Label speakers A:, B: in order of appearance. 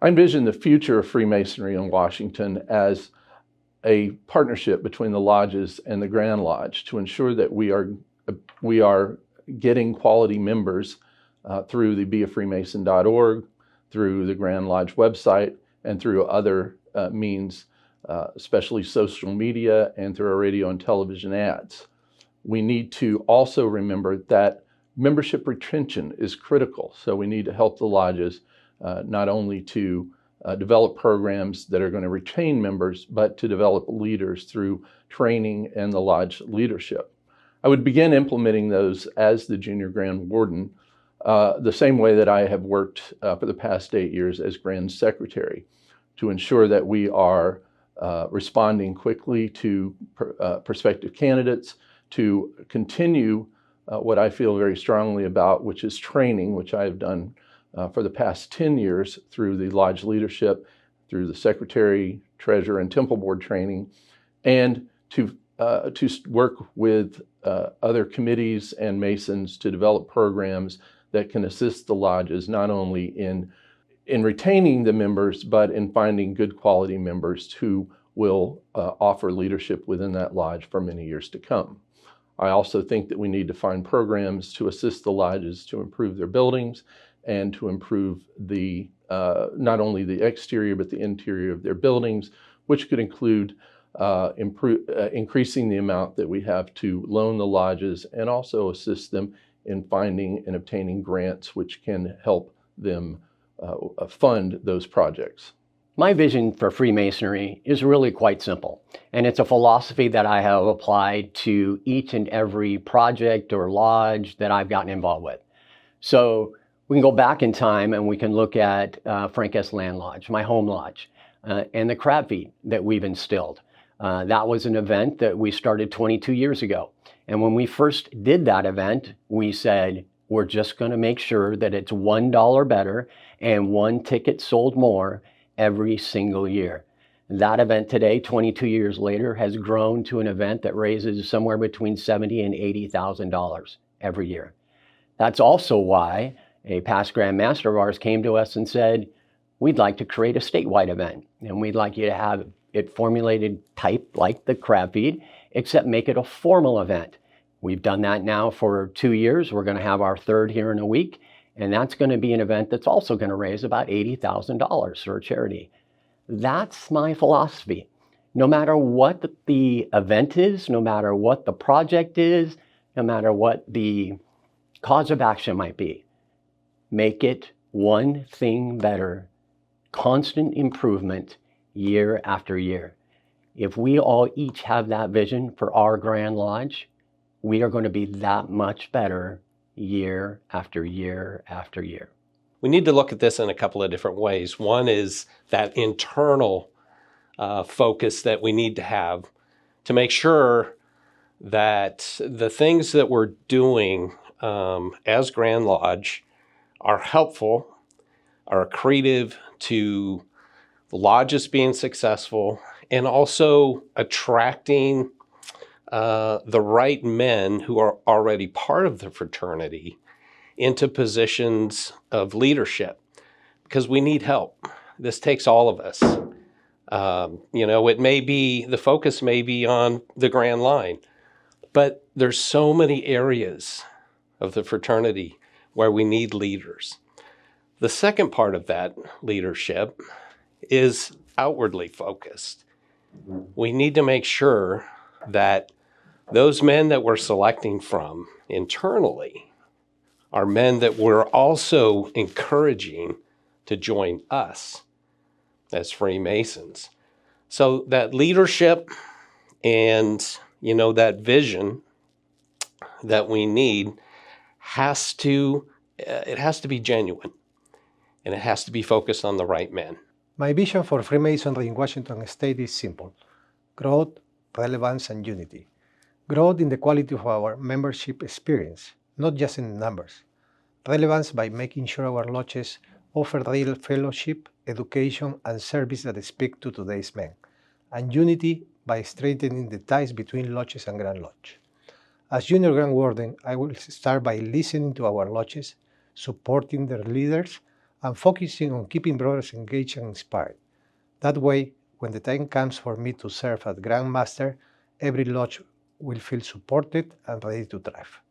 A: I envision the future of Freemasonry in Washington as a partnership between the lodges and the Grand Lodge to ensure that we are getting quality members through the beafreemason.org, through the Grand Lodge website, and through other means, especially social media and through our radio and television ads. We need to also remember that membership retention is critical. So we need to help the lodges not only to develop programs that are going to retain members, but to develop leaders through training and the lodge leadership. I would begin implementing those as the Junior Grand Warden, the same way that I have worked for the past 8 years as Grand Secretary, to ensure that we are responding quickly to prospective candidates, to continue what I feel very strongly about, which is training, which I have done for the past 10 years through the lodge leadership, through the secretary, treasurer, and temple board training, and to work with other committees and Masons to develop programs that can assist the lodges not only in retaining the members, but in finding good quality members who will offer leadership within that lodge for many years to come. I also think that we need to find programs to assist the lodges to improve their buildings and to improve the not only the exterior but the interior of their buildings, which could include increasing the amount that we have to loan the lodges and also assist them in finding and obtaining grants which can help them fund those projects.
B: My vision for Freemasonry is really quite simple, and it's a philosophy that I have applied to each and every project or lodge that I've gotten involved with. So we can go back in time and we can look at Frank S. Land Lodge, my home lodge, and the crab feed that we've instilled. That was an event that we started 22 years ago. And when we first did that event, we said, we're just going to make sure that it's $1 better and one ticket sold more every single year. That event today, 22 years later, has grown to an event that raises somewhere between $70,000 and $80,000 every year. That's also why a past Grand Master of ours came to us and said, we'd like to create a statewide event, and we'd like you to have it formulated type like the crab feed, except make it a formal event. We've done that now for 2 years. We're going to have our third here in a week. And that's going to be an event that's also going to raise about $80,000 for a charity. That's my philosophy. No matter what the event is, no matter what the project is, no matter what the cause of action might be, make it one thing better, constant improvement year after year. If we all each have that vision for our Grand Lodge, we are going to be that much better year after year after year.
C: We need to look at this in a couple of different ways. One is that internal focus that we need to have to make sure that the things that we're doing as Grand Lodge are helpful, are accretive to the lodges being successful, and also attracting the right men who are already part of the fraternity into positions of leadership, because we need help. This takes all of us. It may be, the focus may be on the Grand Line, but there's so many areas of the fraternity where we need leaders. The second part of that leadership is outwardly focused. We need to make sure that those men that we're selecting from internally are men that we're also encouraging to join us as Freemasons. So that leadership and, that vision that we need has to be genuine, and it has to be focused on the right men.
D: My vision for Freemasonry in Washington State is simple: growth, relevance, and unity. Growth in the quality of our membership experience, not just in numbers. Relevance by making sure our lodges offer real fellowship, education, and service that speak to today's men. And unity by strengthening the ties between lodges and Grand Lodge. As Junior Grand Warden, I will start by listening to our lodges, supporting their leaders, and focusing on keeping brothers engaged and inspired. That way, when the time comes for me to serve as Grand Master, every lodge will feel supported and ready to thrive.